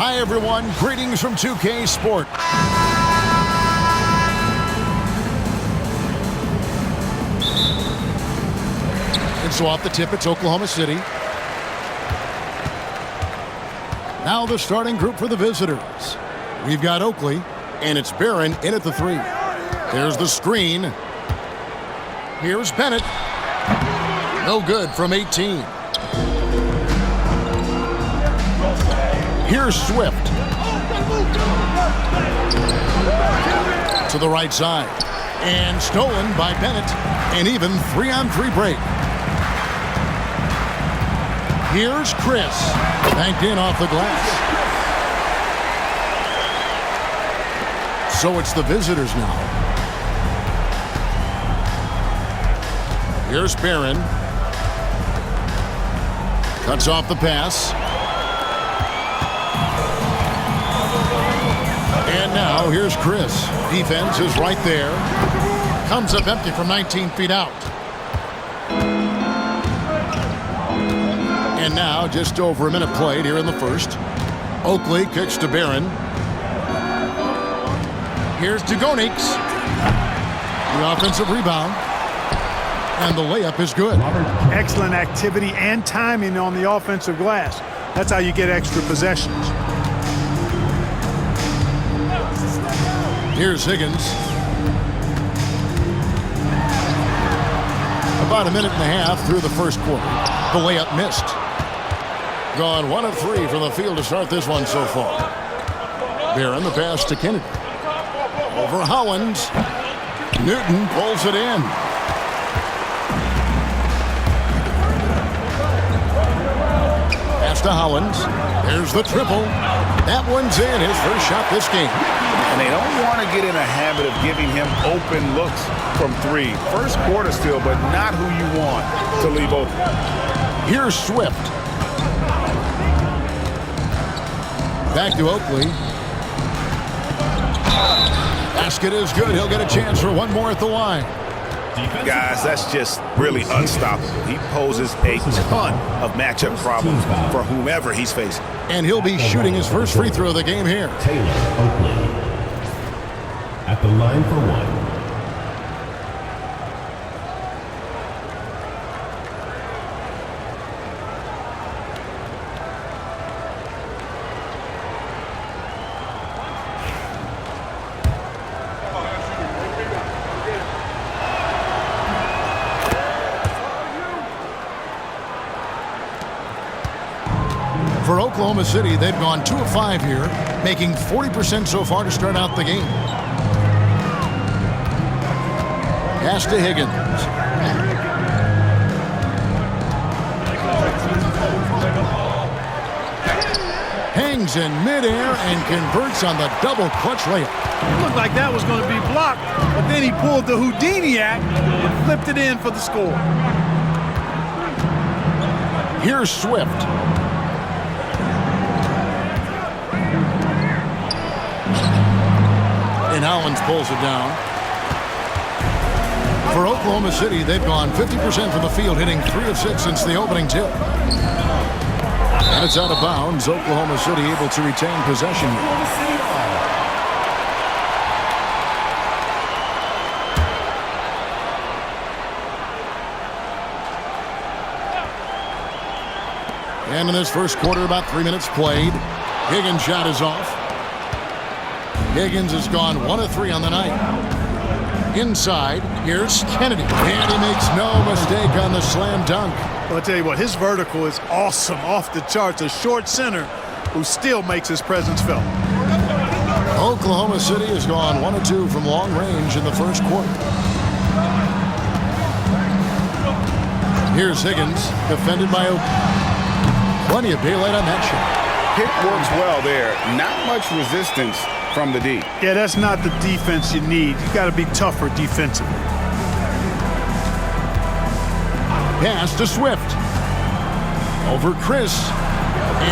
Hi, everyone. Greetings from 2K Sport. And so off the tip, it's Oklahoma City. Now the starting group for the visitors. We've got Oakley, and it's Barron in at the 3. There's the screen. Here's Bennett. No good from 18. Here's Swift. To the right side. And stolen by Bennett. An even 3-on-3 break. Here's Chris. Banked in off the glass. So it's the visitors now. Here's Barron. Cuts off the pass. And now here's Chris. Defense is right there. Comes up empty from 19 feet out. And now just over a minute played here in the first. Oakley kicks to Barron. Here's Dugonix. The offensive rebound. And the layup is good. Excellent activity and timing on the offensive glass. That's how you get extra possessions. Here's Higgins. About a minute and a half through the first quarter. The layup missed. Gone 1 of 3 from the field to start this one so far. Barron the pass to Kennedy. Over Howland. Newton pulls it in. Pass to Howland. There's the triple. That one's in. His first shot this game. And they don't want to get in a habit of giving him open looks from 3. First quarter still, but not who you want to leave open. Here's Swift. Back to Oakley. Basket is good. He'll get a chance for one more at the line. Guys, that's just really unstoppable. He poses a ton of matchup problems for whomever he's facing. And he'll be shooting his first free throw of the game here. Taylor Oakley at the line for 1. For Oklahoma City, they've gone 2 of 5 here, making 40% so far to start out the game. Pass to Higgins. Hangs in midair and converts on the double clutch layup. It looked like that was going to be blocked, but then he pulled the Houdini act and flipped it in for the score. Here's Swift. And Howland pulls it down. For Oklahoma City, they've gone 50% from the field, hitting 3 of 6 since the opening tip. And it's out of bounds. Oklahoma City able to retain possession. And in this first quarter, about 3 minutes played. Higgins' shot is off. Higgins has gone 1 of 3 on the night. Inside, here's Kennedy. And he makes no mistake on the slam dunk. Well, I'll tell you what, his vertical is awesome, off the charts. A short center who still makes his presence felt. Oklahoma City has gone 1 of 2 from long range in the first quarter. Here's Higgins, defended by Oakley. Plenty of daylight on that shot. Pick works well there. Not much resistance from the D. Yeah, that's not the defense you need. You got to be tougher defensively. Pass to Swift. Over Chris.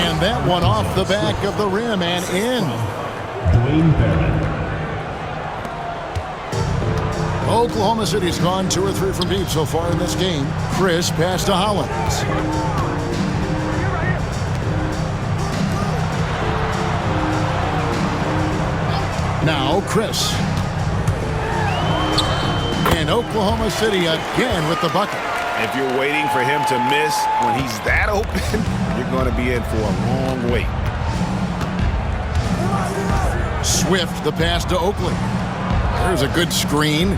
And that one off the back of the rim and in. Dwayne Barron. Oklahoma City's gone 2 or 3 from deep so far in this game. Chris pass to Hollins. Now Chris. And Oklahoma City again with the bucket. If you're waiting for him to miss when he's that open, you're going to be in for a long wait. Swift, the pass to Oakley. There's a good screen.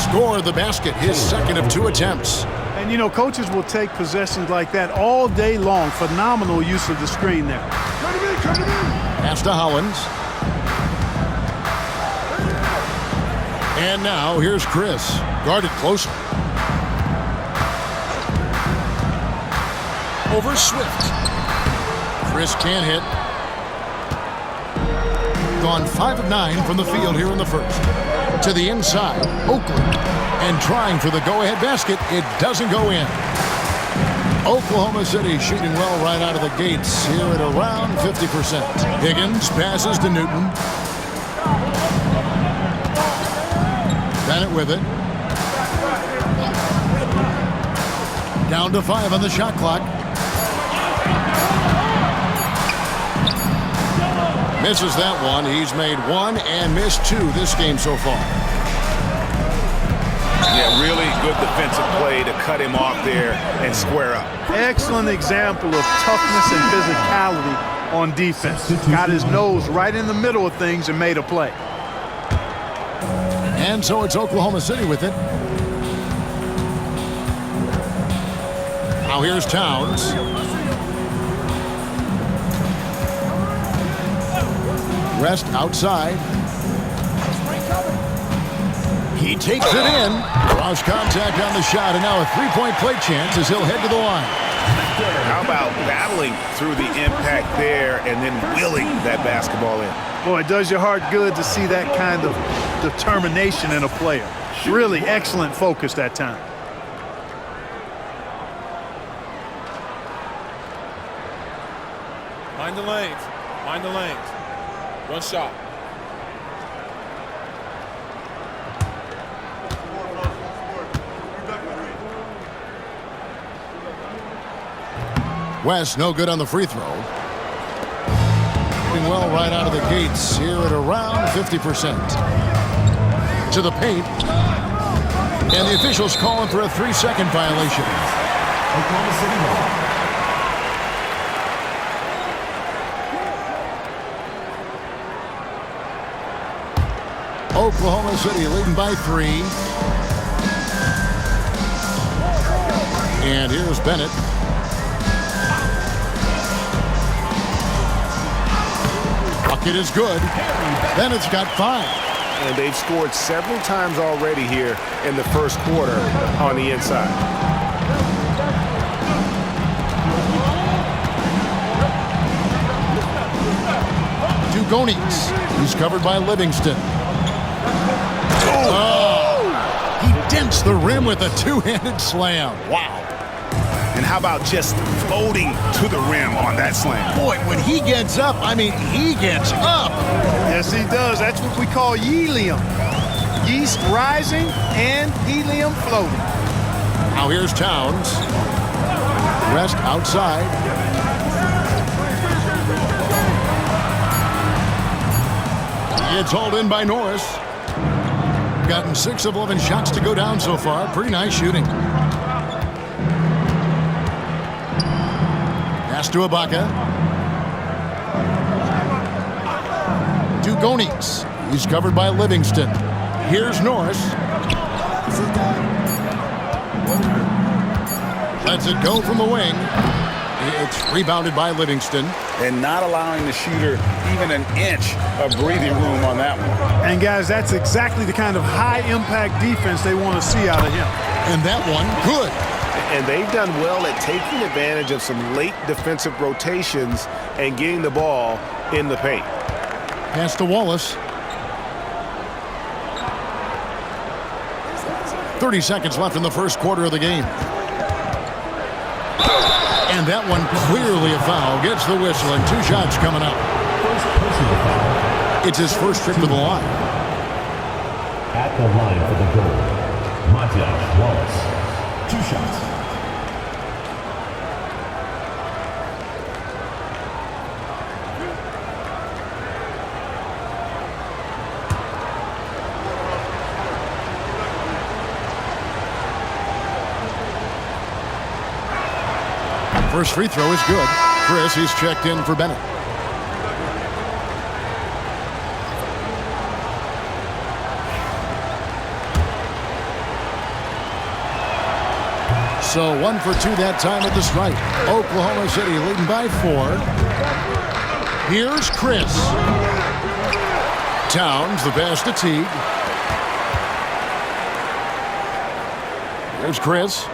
Score the basket, his second of 2 attempts. And, you know, coaches will take possessions like that all day long. Phenomenal use of the screen there. Pass to Hollins. And now here's Chris. Guarded closer. Over Swift. Chris can't hit. Gone 5 of 9 from the field here in the first. To the inside, Oakley. And trying for the go-ahead basket. It doesn't go in. Oklahoma City shooting well right out of the gates here at around 50%. Higgins passes to Newton. Bennett with it. Down to 5 on the shot clock. Misses that one. He's made 1 and missed 2 this game so far. Yeah, really good defensive play to cut him off there and square up. Excellent example of toughness and physicality on defense. Got his nose right in the middle of things and made a play. And so it's Oklahoma City with it. Now here's Towns. Rest outside. He takes it in. Draws contact on the shot, and now a three-point play chance as he'll head to the line. How about battling through the impact there and then willing that basketball in? Boy, it does your heart good to see that kind of determination in a player. Really excellent focus that time. Mind the lanes. Mind the lanes. One shot. West, no good on the free throw. Doing well right out of the gates here at around 50%. To the paint. And the officials calling for a 3-second violation. Oklahoma City ball. Oklahoma City leading by 3. And here's Bennett. Bucket is good. Bennett's got 5. And they've scored several times already here in the first quarter on the inside. Dugonix. He's covered by Livingston. Oh! He dents the rim with a two-handed slam. Wow. And how about just floating to the rim on that slam? Boy, when he gets up, I mean, he gets up. Yes, he does. That's what we call helium. Yeast rising and helium floating. Now here's Towns. Rest outside. It's hauled in by Norris. Gotten 6 of 11 shots to go down so far. Pretty nice shooting. Pass to Ibaka. Dugonix. He's covered by Livingston. Here's Norris. Lets it go from the wing. It's rebounded by Livingston. And not allowing the shooter even an inch of breathing room on that one. And, guys, that's exactly the kind of high-impact defense they want to see out of him. And that one, good. And they've done well at taking advantage of some late defensive rotations and getting the ball in the paint. Pass to Wallace. 30 seconds left in the first quarter of the game. And that one clearly a foul. Gets the whistle and 2 shots coming up. It's his first trip to the line. At the line for the goal, Montiel Wallace. 2 shots. First free throw is good. Chris is checked in for Bennett. So 1 for 2 that time at the stripe. Oklahoma City leading by 4. Here's Chris. Towns, the pass to Teague. Here's Chris.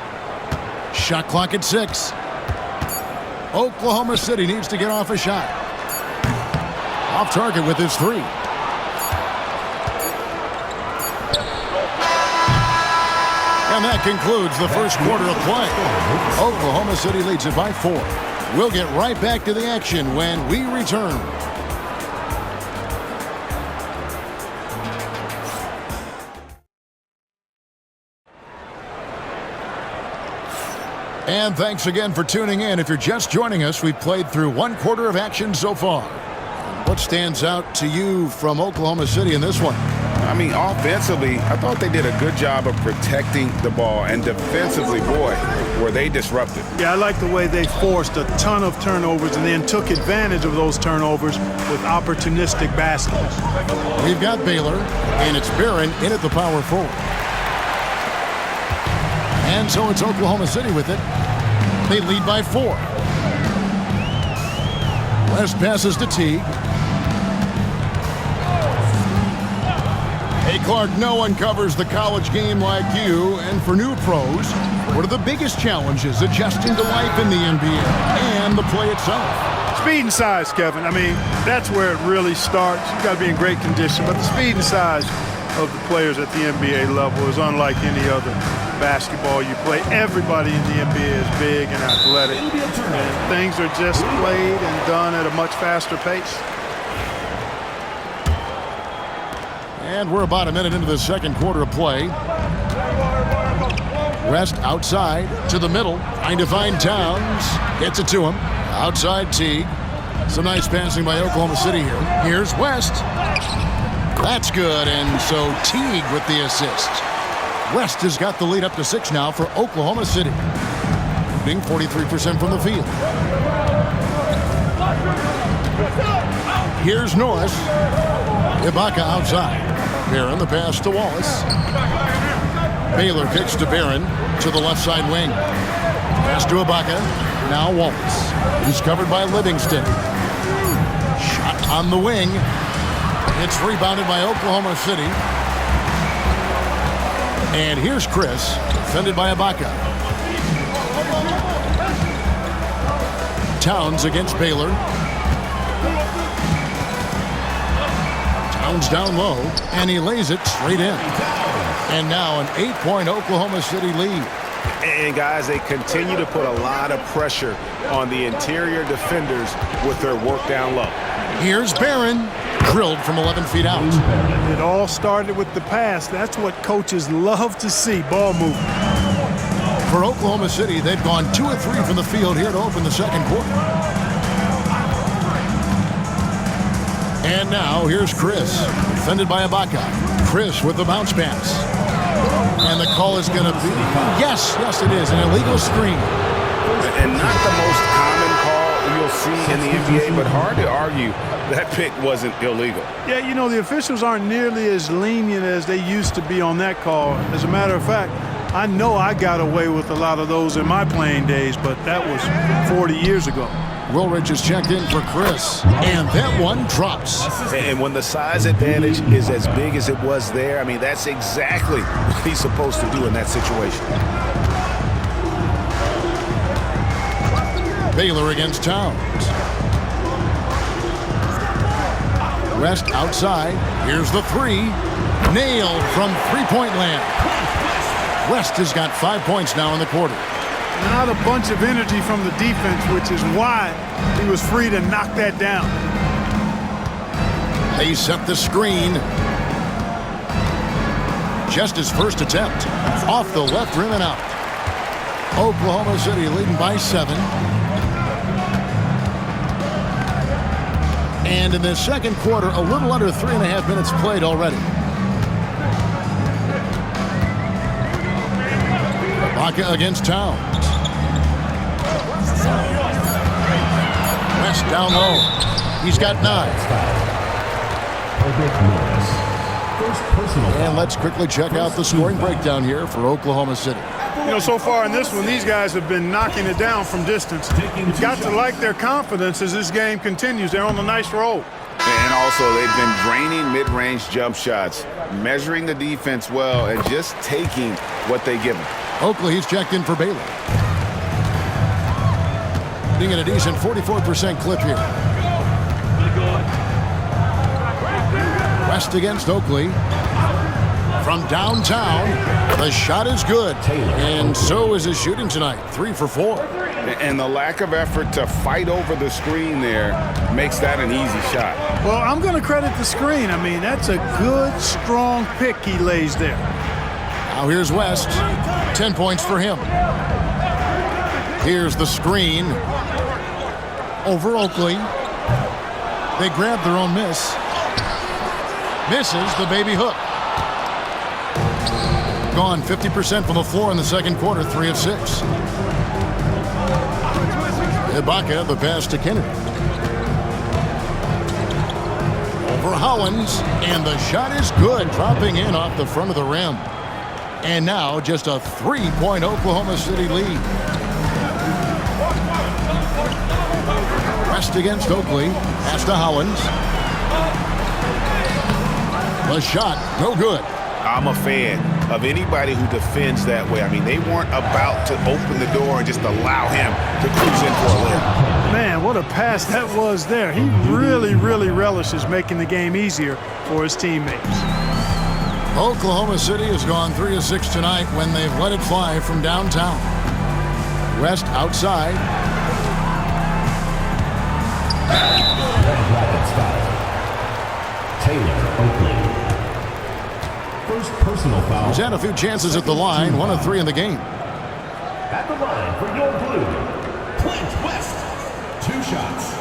Shot clock at 6. Oklahoma City needs to get off a shot. Off target with his 3. And that concludes the first quarter of play. Oklahoma City leads it by 4. We'll get right back to the action when we return. And thanks again for tuning in. If you're just joining us, we've played through 1 quarter of action so far. What stands out to you from Oklahoma City in this one? I mean, offensively, I thought they did a good job of protecting the ball. And defensively, boy, were they disruptive. Yeah, I like the way they forced a ton of turnovers and then took advantage of those turnovers with opportunistic baskets. We've got Baylor, and it's Barron in at the power forward. And so it's Oklahoma City with it. They lead by 4. West passes to Teague. Hey, Clark, no one covers the college game like you. And for new pros, what are the biggest challenges adjusting to life in the NBA and the play itself? Speed and size, Kevin. I mean, that's where it really starts. You've got to be in great condition. But the speed and size of the players at the NBA level is unlike any other basketball you play. Everybody in the NBA is big and athletic. And things are just played and done at a much faster pace. And we're about a minute into the second quarter of play. West outside to the middle, trying to find Towns. Gets it to him. Outside Teague. Some nice passing by Oklahoma City here. Here's West. That's good, and so Teague with the assist. West has got the lead up to 6 now for Oklahoma City. Being 43% from the field. Here's Norris. Ibaka outside. Barron the pass to Wallace. Baylor kicks to Barron to the left side wing. Pass to Ibaka. Now Wallace. He's covered by Livingston. Shot on the wing. It's rebounded by Oklahoma City. And here's Chris, defended by Ibaka. Towns against Baylor. Towns down low, and he lays it straight in. And now an 8-point Oklahoma City lead. And, guys, they continue to put a lot of pressure on the interior defenders with their work down low. Here's Barron, drilled from 11 feet out. It all started with the pass. That's what coaches love to see, ball movement. For Oklahoma City, they've gone 2 of 3 from the field here to open the second quarter. And now here's Chris, defended by Ibaka. Chris with the bounce pass. And the call is going to be, yes, it is, an illegal screen. And not the most common call you'll see in the NBA, but hard to argue that pick wasn't illegal. Yeah, you know, the officials aren't nearly as lenient as they used to be on that call. As a matter of fact, I know I got away with a lot of those in my playing days, but that was 40 years ago. Woolridge is checked in for Chris, and that one drops. And when the size advantage is as big as it was there, I mean, that's exactly what he's supposed to do in that situation. Baylor against Towns. West outside. Here's the 3. Nailed from three-point land. West has got 5 points now in the quarter. Not a bunch of energy from the defense, which is why he was free to knock that down. They set the screen. Just his first attempt. Off the left rim and out. Oklahoma City leading by 7. And in the second quarter, a little under 3.5 minutes played already. Ibaka against Towns. West down low. He's got 9. First personal foul. And let's quickly check out the scoring breakdown here for Oklahoma City. You know, so far in this one, these guys have been knocking it down from distance. You've got to like their confidence as this game continues. They're on a nice roll. And also, they've been draining mid-range jump shots, measuring the defense well, and just taking what they give them. Oakley, he's checked in for Bailey. Being at a decent 44% clip here. West against Oakley. From downtown, the shot is good. And so is his shooting tonight. 3 for 4. And the lack of effort to fight over the screen there makes that an easy shot. Well, I'm going to credit the screen. I mean, that's a good, strong pick he lays there. Now here's West. 10 points for him. Here's the screen. Over Oakley. They grab their own miss. Misses the baby hook. Gone 50% from the floor in the second quarter, 3 of 6. Ibaka, the pass to Kennedy. Over Hollins, and the shot is good, dropping in off the front of the rim. And now just a 3-point Oklahoma City lead. West against Oakley, pass to Hollins. The shot, no good. I'm a fan of anybody who defends that way. I mean, they weren't about to open the door and just allow him to cruise in for a layup. Man, what a pass that was there. He really, really relishes making the game easier for his teammates. Oklahoma City has gone 3 of 6 tonight when they've let it fly from downtown. West outside. Taylor Oakley. First personal foul. He's had a few chances at the line, 1 of 3 in the game. At the line for your blue, Clint West. 2 shots.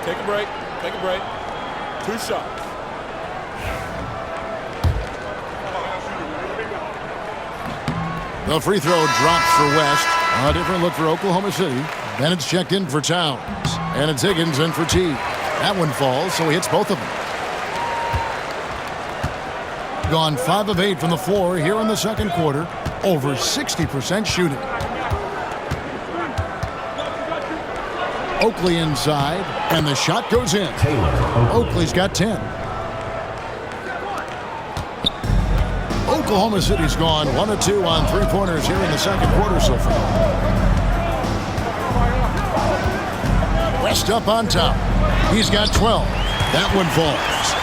Take a break. Take a break. 2 shots. The free throw drops for West. A different look for Oklahoma City. Then it's checked in for Towns. And it's Higgins in for T. That one falls, so he hits both of them. Gone 5 of 8 from the floor here in the second quarter. Over 60% shooting. Oakley inside, and the shot goes in. Oakley's got 10. Oklahoma City's gone 1 of 2 on 3-pointers here in the second quarter so far. West up on top. He's got 12. That one falls.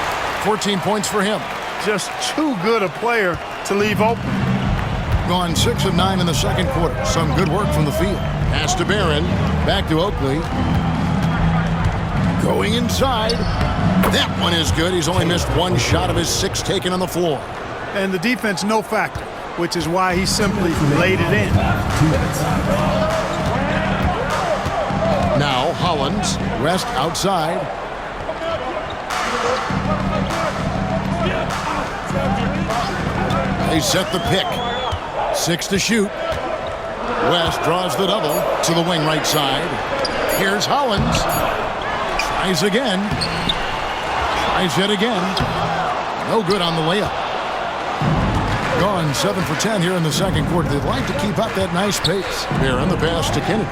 14 points for him. Just too good a player to leave open. Gone 6 of 9 in the second quarter. Some good work from the field. Pass to Barron. Back to Oakley. Going inside. That one is good. He's only missed 1 shot of his 6 taken on the floor. And the defense no factor, which is why he simply laid it in. Now Hollins. West outside. They set the pick. 6 to shoot. West draws the double to the wing right side. Here's Hollins. Tries again. Tries yet again. No good on the layup. Gone 7 for 10 here in the second quarter. They'd like to keep up that nice pace. Here on the pass to Kennedy.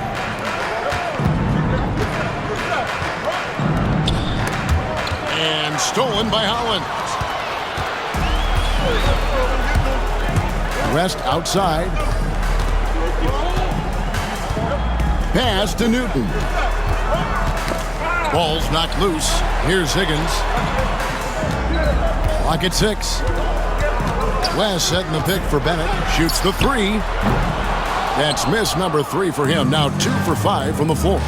And stolen by Hollins. West outside. Pass to Newton. Ball's knocked loose. Here's Higgins. Clock at 6. West setting the pick for Bennett. Shoots the 3. That's miss number 3 for him. Now 2 for 5 from the floor.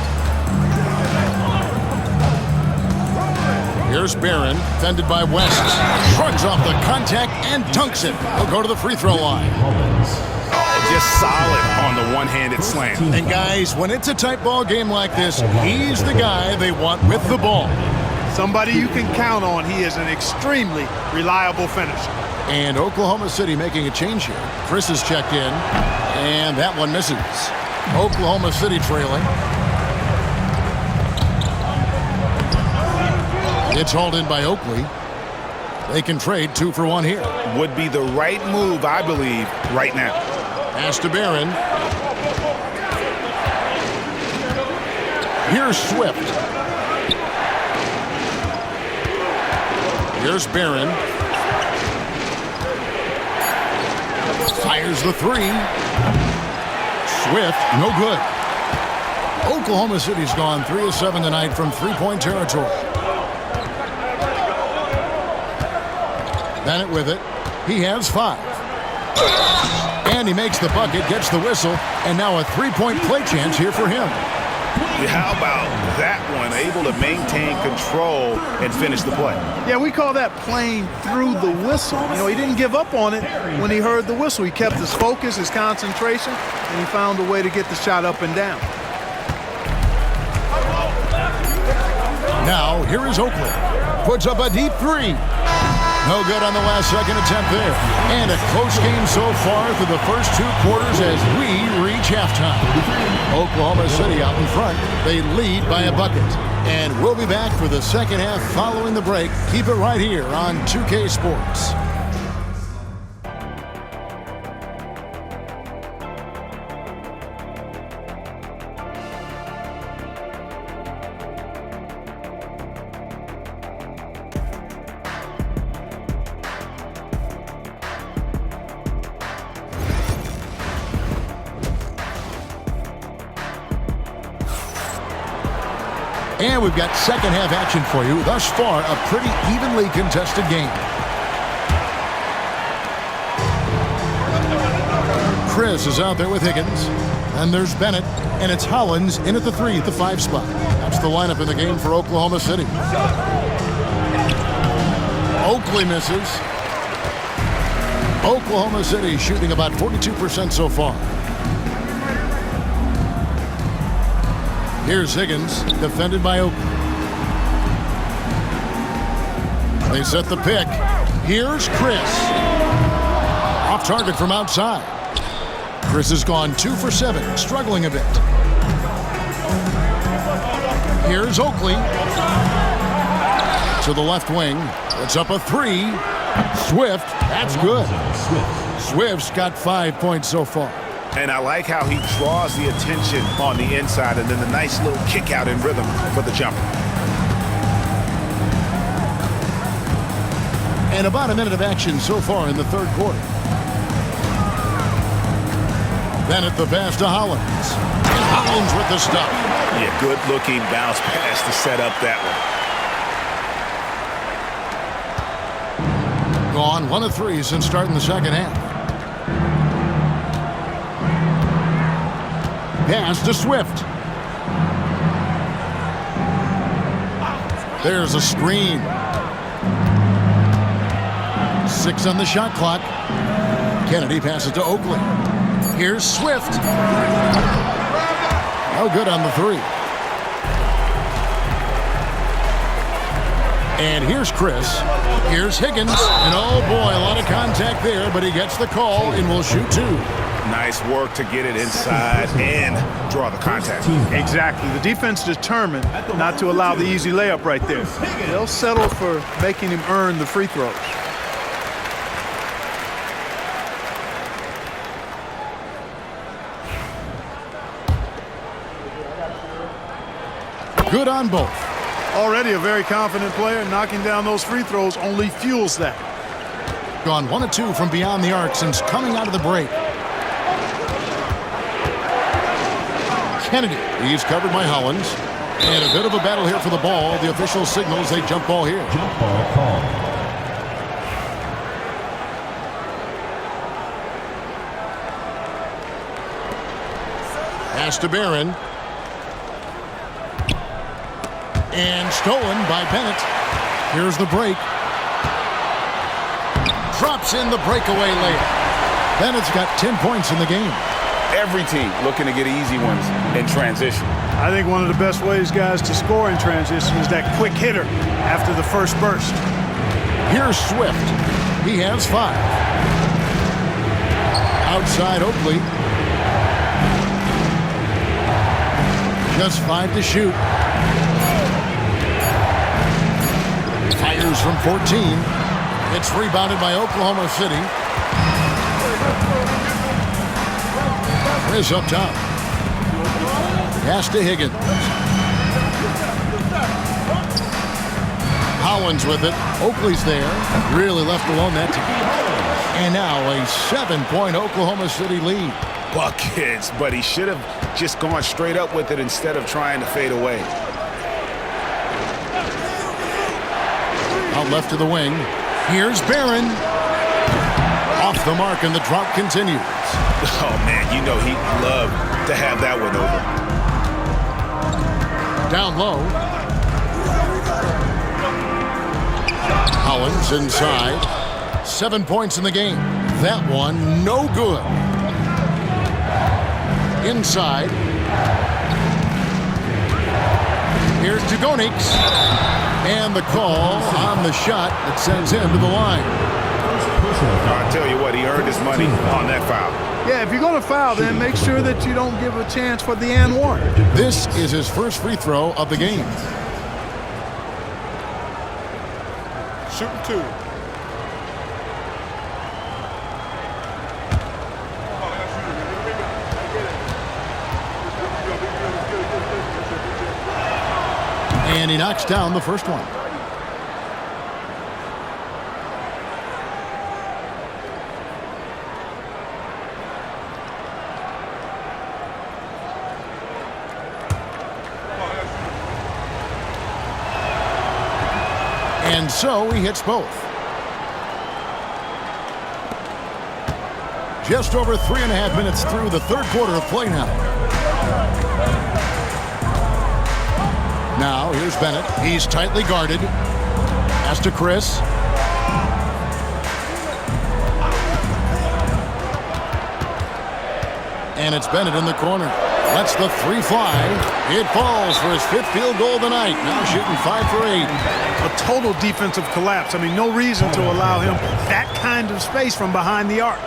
Here's Barron, fended by West. Shrugs off the contact and dunks it. He'll go to the free throw line. Oh, just solid on the one-handed slam. And guys, when it's a tight ball game like this, he's the guy they want with the ball. Somebody you can count on. He is an extremely reliable finisher. And Oklahoma City making a change here. Chris is checked in, and that one misses. Oklahoma City trailing. It's hauled in by Oakley. They can trade 2 for 1 here. Would be the right move, I believe, right now. Pass to Barron. Here's Swift. Here's Barron. Fires the 3. Swift, no good. Oklahoma City's gone 3 of 7 tonight from three-point territory. Bennett with it. He has 5. And he makes the bucket, gets the whistle, and now a three-point play chance here for him. How about that one? Able to maintain control and finish the play. Yeah, we call that playing through the whistle. You know, he didn't give up on it when he heard the whistle. He kept his focus, his concentration, and he found a way to get the shot up and down. Now, here is Oakley. Puts up a deep 3. No good on the last second attempt there. And a close game so far through the first 2 quarters as we reach halftime. Oklahoma City out in front. They lead by a bucket. And we'll be back for the second half following the break. Keep it right here on 2K Sports. And we've got second half action for you. Thus far, a pretty evenly contested game. Chris is out there with Higgins. And there's Bennett. And it's Hollins in at the 3 at the 5 spot. That's the lineup in the game for Oklahoma City. Oakley misses. Oklahoma City shooting about 42% so far. Here's Higgins, defended by Oakley. They set the pick. Here's Chris. Off target from outside. Chris has gone 2 for 7, struggling a bit. Here's Oakley. To the left wing. It's up a 3. Swift, that's good. Swift's got 5 points so far. And I like how he draws the attention on the inside and then the nice little kick out in rhythm for the jumper. And about a minute of action so far in the third quarter. Bennett the pass to Hollins. And Hollins with the stop. Yeah, good looking bounce pass to set up that one. Gone 1 of 3 since starting the second half. Pass to Swift. There's a screen. 6 on the shot clock. Kennedy passes to Oakley. Here's Swift. No good on the 3. And here's Chris. Here's Higgins. And oh boy, a lot of contact there, but he gets the call and will shoot 2. Nice work to get it inside and draw the contact. Exactly. The defense determined not to allow the easy layup right there. They'll settle for making him earn the free throws. Good on both. Already a very confident player. Knocking down those free throws only fuels that. Gone 1 of 2 from beyond the arc since coming out of the break. Kennedy, he's covered by Hollins. And a bit of a battle here for the ball. The official signals a jump ball here. Jump ball call. Pass to Barron. And stolen by Bennett. Here's the break. Drops in the breakaway layup. Bennett's got 10 points in the game. Every team looking to get easy ones in transition. I think one of the best ways, guys, to score in transition is that quick hitter after the first burst. Here's Swift. He has 5. Outside Oakley. Just 5 to shoot. Fires from 14. It's rebounded by Oklahoma City. Chris up top. Pass to Higgins. Collins with it. Oakley's there. Really left alone that time. And now a 7-point Oklahoma City lead. Buckets, but he should have just gone straight up with it instead of trying to fade away. Out left to the wing. Here's Barron. Off the mark, and the drop continues. Oh, man, you know he'd love to have that one over. Down low. Collins inside. 7 points in the game. That one, no good. Inside. Here's Dugonix. And the call on the shot that sends him to the line. I'll tell you what, he earned his money on that foul. Yeah, if you're going to foul, then make sure that you don't give a chance for the and one. This is his first free throw of the game. Shooting 2. And he knocks down the first one. And so he hits both. Just over 3.5 minutes through the third quarter of play now. Now, here's Bennett. He's tightly guarded. Pass to Chris. And it's Bennett in the corner. Lets the three fly. It falls for his 5th field goal of the night. Now shooting 5 for 8. A total defensive collapse. I mean, no reason to allow him that kind of space from behind the arc.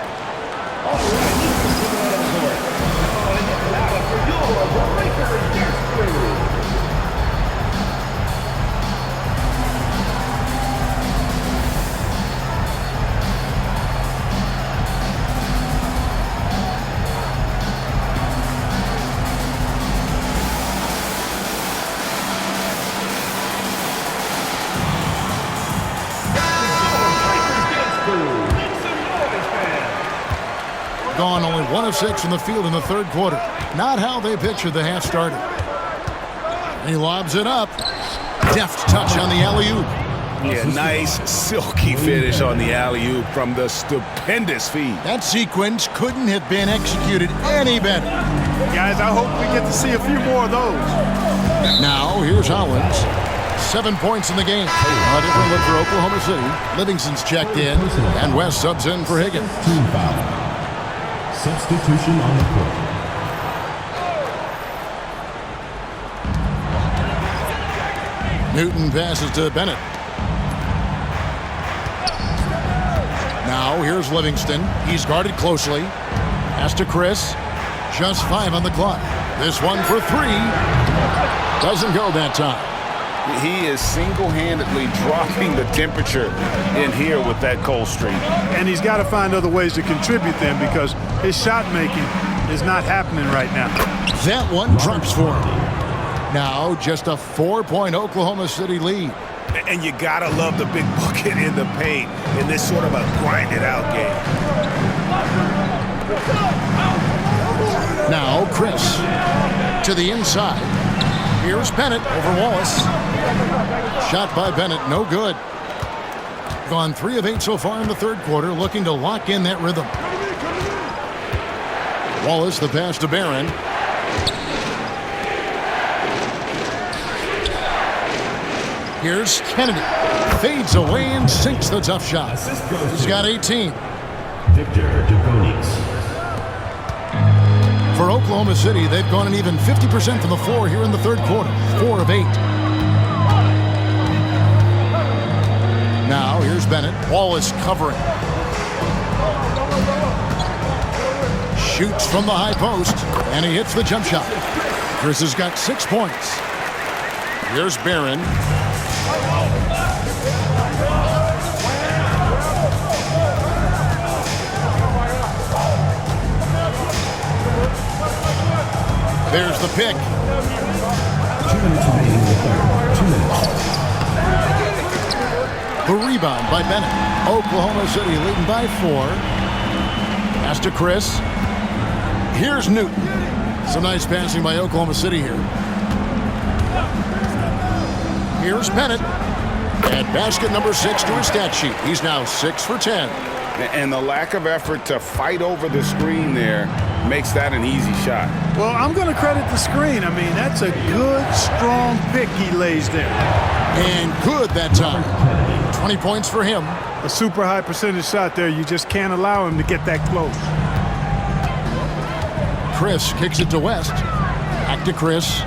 Gone only 1 of 6 from the field in the third quarter. Not how they pictured the half started. He lobs it up. Deft touch on the alley-oop. Yeah, nice, silky finish on the alley-oop from the stupendous feed. That sequence couldn't have been executed any better. Guys, I hope we get to see a few more of those. Now, here's Hollins. 7 points in the game. A different look for Oklahoma City. Livingston's checked in, and West subs in for Higgins. Team foul. Substitution on the court. Newton passes to Bennett. Now here's Livingston. He's guarded closely. Pass to Chris. Just 5 on the clock. This one for 3. Doesn't go that time. He is single-handedly dropping the temperature in here with that cold streak. And he's got to find other ways to contribute then, because his shot making is not happening right now. That one drops for him. Now just a 4-point Oklahoma City lead. And you got to love the big bucket in the paint in this sort of a grinded-out game. Now Chris to the inside. Here's Bennett over Wallace. Shot by Bennett, no good. Gone 3 of 8 so far in the third quarter, looking to lock in that rhythm. Wallace, the pass to Barron. Here's Kennedy. Fades away and sinks the tough shot. He's got 18. Victor Dugonix. For Oklahoma City, they've gone an even 50% from the floor here in the third quarter. 4 of 8. Now, here's Bennett. Wallace covering. Shoots from the high post, and he hits the jump shot. Chris has got 6 points. Here's Barron. There's the pick. 2 minutes remaining in the third. 2 minutes. The rebound by Bennett. Oklahoma City leading by 4. Pass to Chris. Here's Newton. Some nice passing by Oklahoma City here. Here's Bennett. And basket number 6 to his stat sheet. He's now 6 for 10. And the lack of effort to fight over the screen there makes that an easy shot. Well, I'm going to credit the screen. I mean, that's a good, strong pick he lays there. And good that time. 20 points for him. A super high percentage shot there. You just can't allow him to get that close. Chris kicks it to West. Back to Chris.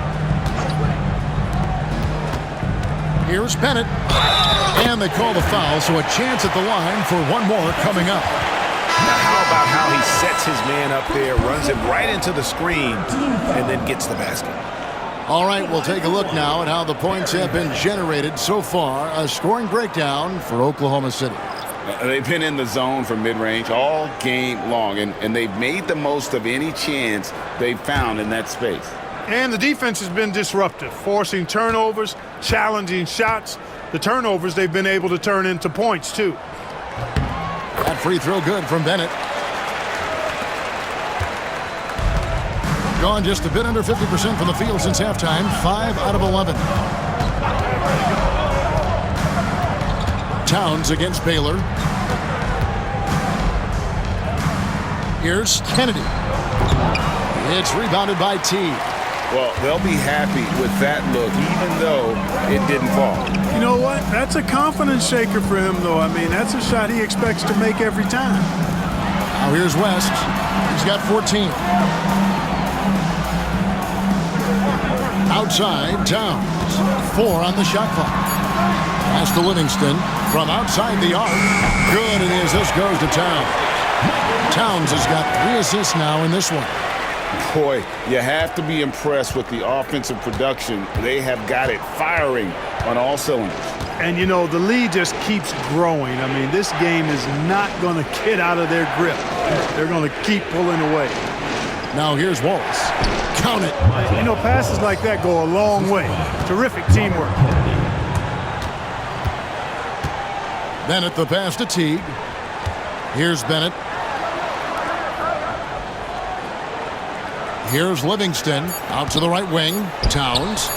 Here's Bennett. And they call the foul, so a chance at the line for one more coming up. Now, how about how he sets his man up there, runs him right into the screen, and then gets the basket? All right, we'll take a look now at how the points have been generated so far. A scoring breakdown for Oklahoma City. They've been in the zone for mid-range all game long, and they've made the most of any chance they've found in that space. And the defense has been disruptive, forcing turnovers, challenging shots. The turnovers they've been able to turn into points, too. That free throw good from Bennett. Gone just a bit under 50% from the field since halftime. 5 out of 11. Towns against Baylor. Here's Kennedy. It's rebounded by T. Well, they'll be happy with that look, even though it didn't fall. You know what? That's a confidence shaker for him, though. I mean, that's a shot he expects to make every time. Now here's West. He's got 14. Outside, Towns. 4 on the shot clock. Pass to Livingston from outside the arc. Good it is. This goes to Towns. Towns has got 3 assists now in this one. Boy, you have to be impressed with the offensive production. They have got it firing on all cylinders. And, you know, the lead just keeps growing. I mean, this game is not going to get out of their grip. They're going to keep pulling away. Now here's Wallace. Count it. You know, passes like that go a long way. Terrific teamwork. Bennett the pass to Teague. Here's Bennett. Here's Livingston out to the right wing. Towns.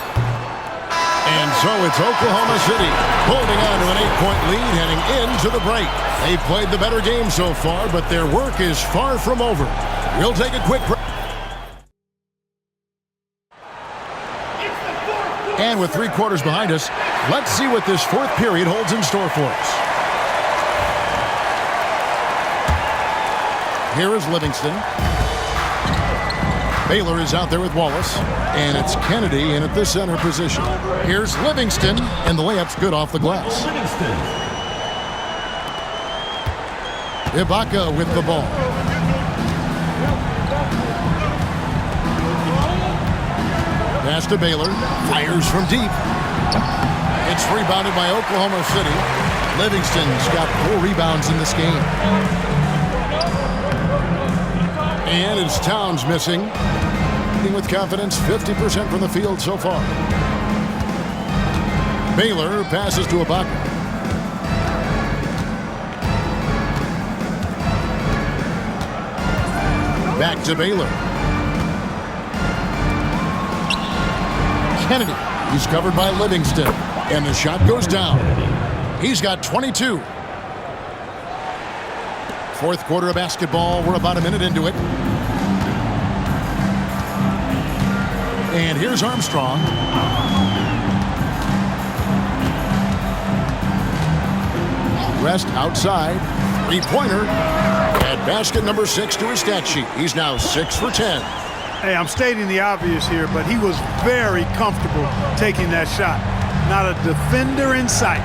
And so it's Oklahoma City holding on to an 8-point lead heading into the break. They've played the better game so far, but their work is far from over. We'll take a quick break. And with 3 quarters behind us, let's see what this 4th period holds in store for us. Here is Livingston. Baylor is out there with Wallace, and it's Kennedy in at the center position. Here's Livingston, and the layup's good off the glass. Ibaka with the ball. Pass to Baylor, fires from deep. It's rebounded by Oklahoma City. Livingston's got 4 rebounds in this game. And it's Towns missing. With confidence, 50% from the field so far. Baylor passes to Ibaka. Back to Baylor. Kennedy. He's covered by Livingston. And the shot goes down. He's got 22. 4th quarter of basketball. We're about a minute into it. And here's Armstrong. West outside. 3-pointer. And basket number 6 to his stat sheet. He's now 6 for 10. Hey, I'm stating the obvious here, but he was very comfortable taking that shot. Not a defender in sight.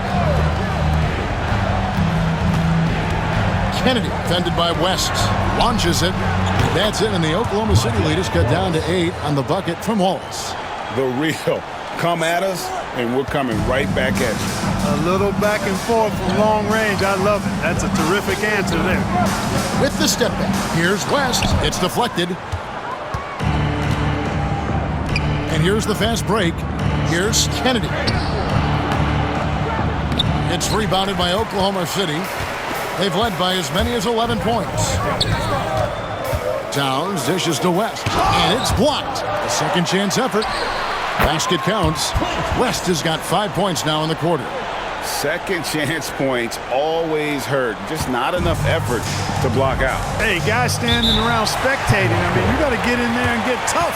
Kennedy, defended by West, launches it. That's it, and the Oklahoma City lead is cut down to 8 on the bucket from Wallace. The real come at us, and we're coming right back at you. A little back and forth from long range. I love it. That's a terrific answer there. With the step back, here's West. It's deflected. And here's the fast break. Here's Kennedy. It's rebounded by Oklahoma City. They've led by as many as 11 points. Towns dishes to West, and it's blocked. A second chance effort. Basket counts. West has got 5 points now in the quarter. Second chance points always hurt. Just not enough effort to block out. Hey, guys standing around spectating. I mean, you got to get in there and get tough.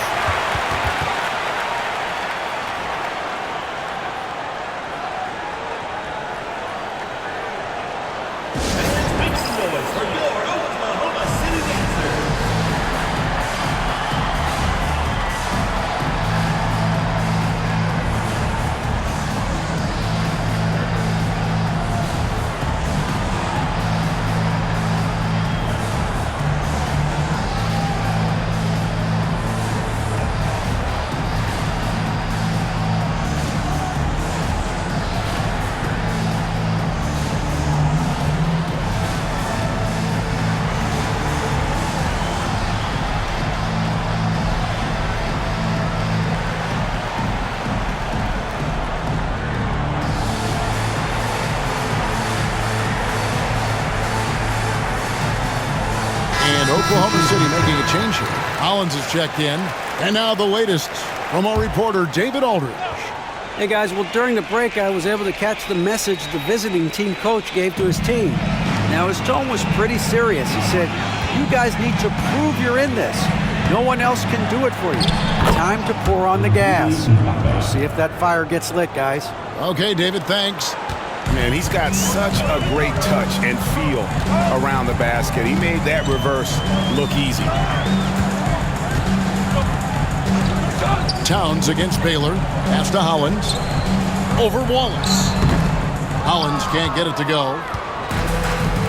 Oklahoma City making a change here. Hollins has checked in. And now the latest from our reporter, David Aldridge. Hey, guys. Well, during the break, I was able to catch the message the visiting team coach gave to his team. Now, his tone was pretty serious. He said, you guys need to prove you're in this. No one else can do it for you. Time to pour on the gas. We'll see if that fire gets lit, guys. Okay, David, thanks. Man, he's got such a great touch and feel around the basket. He made that reverse look easy. Towns against Baylor. Pass to Hollins. Over Wallace. Hollins can't get it to go.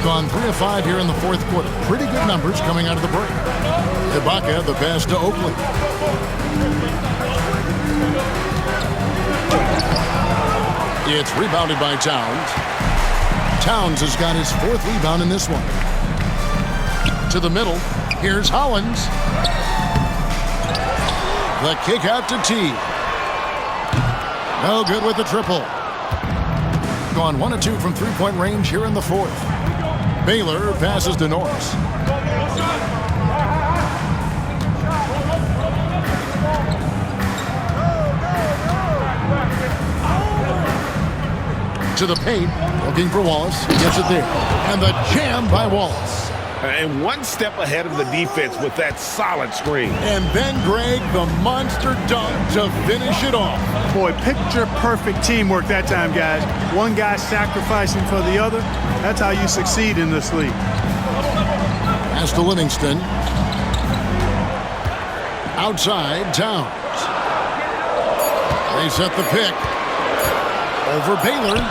Gone 3 of 5 here in the fourth quarter. Pretty good numbers coming out of the break. Ibaka, the pass to Oakley. It's rebounded by Towns. Towns has got his 4th rebound in this one. To the middle. Here's Hollins. The kick out to T. No good with the triple. Gone 1 of 2 from three-point range here in the fourth. Baylor passes to Norris. To the paint, looking for Wallace. He gets it there. And the jam by Wallace. And one step ahead of the defense with that solid screen. And then Greg, the monster dunk to finish it off. Boy, picture-perfect teamwork that time, guys. One guy sacrificing for the other. That's how you succeed in this league. Pass to Livingston. Outside, Towns. They set the pick. Over Baylor.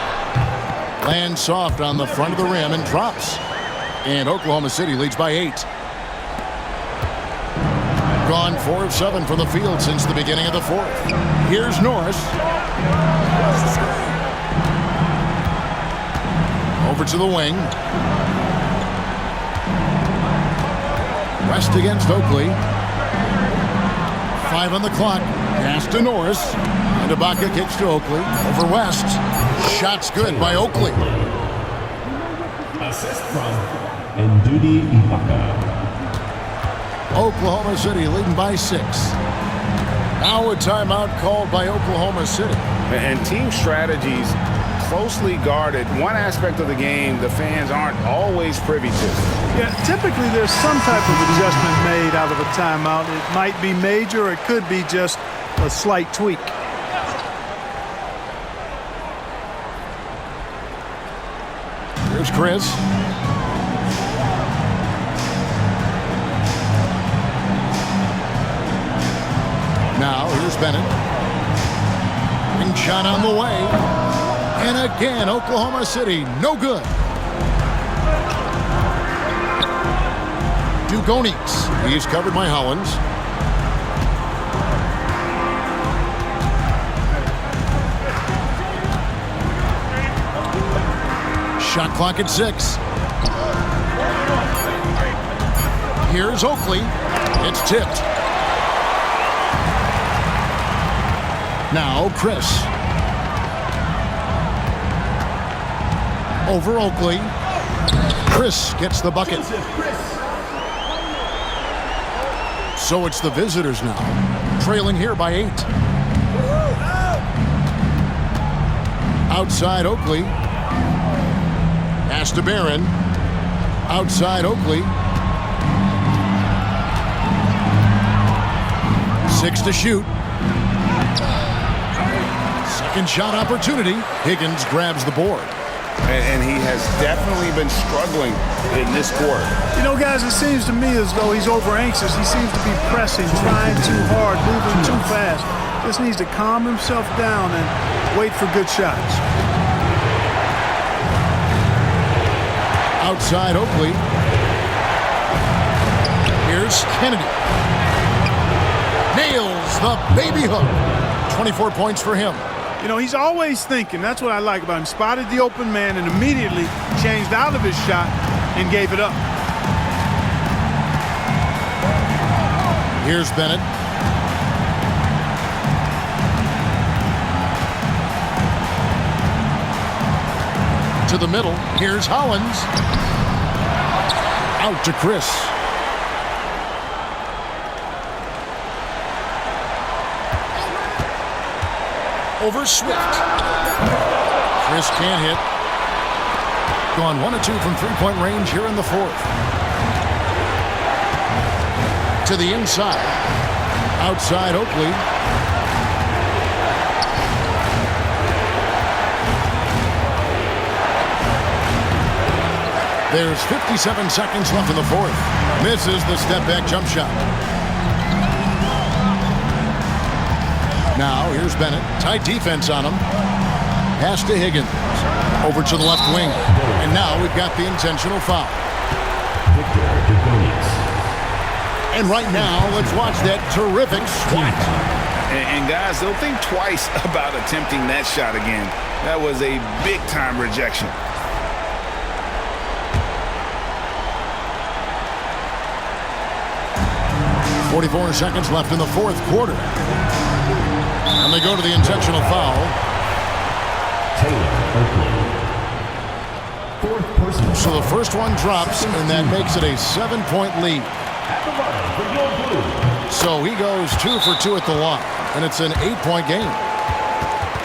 Lands soft on the front of the rim and drops. And Oklahoma City leads by 8. Gone 4 of 7 from the field since the beginning of the fourth. Here's Norris. Over to the wing. West against Oakley. 5 on the clock. Pass to Norris. And Ibaka kicks to Oakley. Over West. Shots good by Oakley. Assist from Ndudi Ibaka. Oklahoma City leading by 6. Now a timeout called by Oklahoma City. And team strategies closely guarded. One aspect of the game the fans aren't always privy to. Yeah, typically there's some type of adjustment made out of a timeout. It might be major or it could be just a slight tweak. Here's Chris. Now here's Bennett. Ring shot on the way. And again, Oklahoma City, no good. to Gonitz. He's covered by Hollins. Shot clock at 6. Here's Oakley. It's tipped. Now Chris. Over Oakley. Chris gets the bucket. So it's the visitors now, trailing here by 8. Outside Oakley. Pass to Barron. Outside Oakley. 6 to shoot. Second shot opportunity. Higgins grabs the board. And he has definitely been struggling in this quarter. You know, guys, it seems to me as though he's over anxious. He seems to be pressing, trying too hard, moving too fast. Just needs to calm himself down and wait for good shots. Outside Oakley. Here's Kennedy. Nails the baby hook. 24 points for him. You know, he's always thinking. That's what I like about him. Spotted the open man and immediately changed out of his shot and gave it up. Here's Bennett. To the middle. Here's Hollins. Out to Chris. Over Swift. Chris can't hit. Gone 1 of 2 from three-point range here in the fourth. To the inside. Outside Oakley. There's 57 seconds left in the fourth. Misses the step-back jump shot. Now, here's Bennett. Tight defense on him. Pass to Higgins. Over to the left wing. And now we've got the intentional foul. And right now, let's watch that terrific swat. And guys, they'll think twice about attempting that shot again. That was a big-time rejection. .44 seconds left in the fourth quarter. And they go to the intentional foul. So the first one drops, and that makes it a 7-point lead. So he goes 2 for 2 at the line, and it's an 8-point game.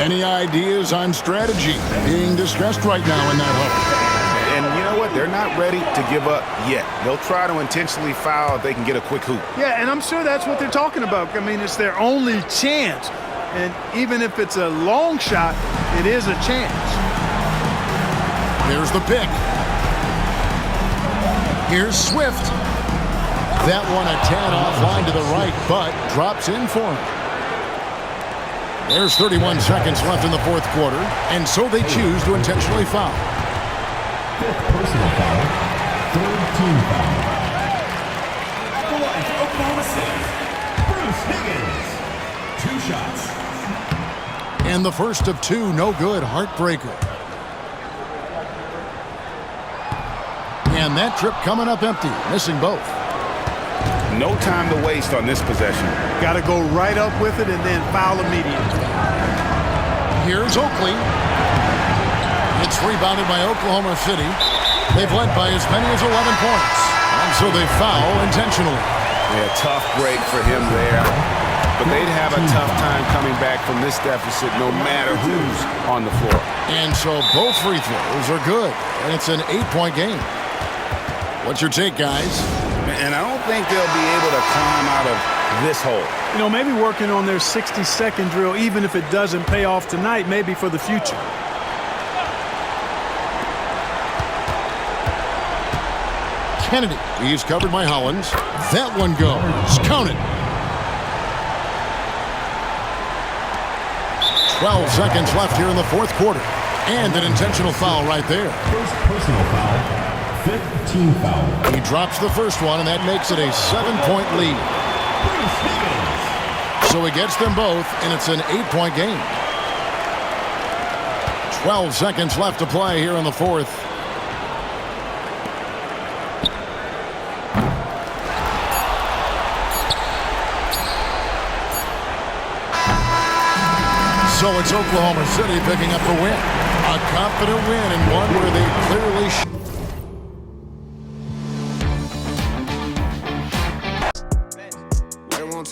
Any ideas on strategy being discussed right now in that huddle? And you know what? They're not ready to give up yet. They'll try to intentionally foul if they can get a quick hoop. Yeah, and I'm sure that's what they're talking about. I mean, it's their only chance. And even if it's a long shot, it is a chance. There's the pick. Here's Swift. That one a tad offline to the right, but drops in for him. There's 31 seconds left in the fourth quarter, and so they choose to intentionally foul. Fifth personal foul. Third team foul. At the line for Oklahoma City, Bruce Higgins. 2 shots. And the first of 2, no good, heartbreaker. And that trip coming up empty, missing both. No time to waste on this possession. Got to go right up with it and then foul immediately. Here's Oakley. It's rebounded by Oklahoma City. They've led by as many as 11 points. And so they foul intentionally. Yeah, tough break for him there. But they'd have a tough time coming back from this deficit no matter who's on the floor. And so both free throws are good. And it's an 8-point game. What's your take, guys? And I don't think they'll be able to climb out of this hole. You know, maybe working on their 60-second drill, even if it doesn't pay off tonight, maybe for the future. Kennedy, he's covered by Hollins. That one goes. Count it. 12 seconds left here in the fourth quarter. And an intentional foul right there. First personal foul. Fifth team foul. He drops the first one, and that makes it a 7-point lead. Bruce Higgins. So he gets them both, and it's an 8-point game. 12 seconds left to play here in the fourth. So it's Oklahoma City picking up the win. A confident win and one where they clearly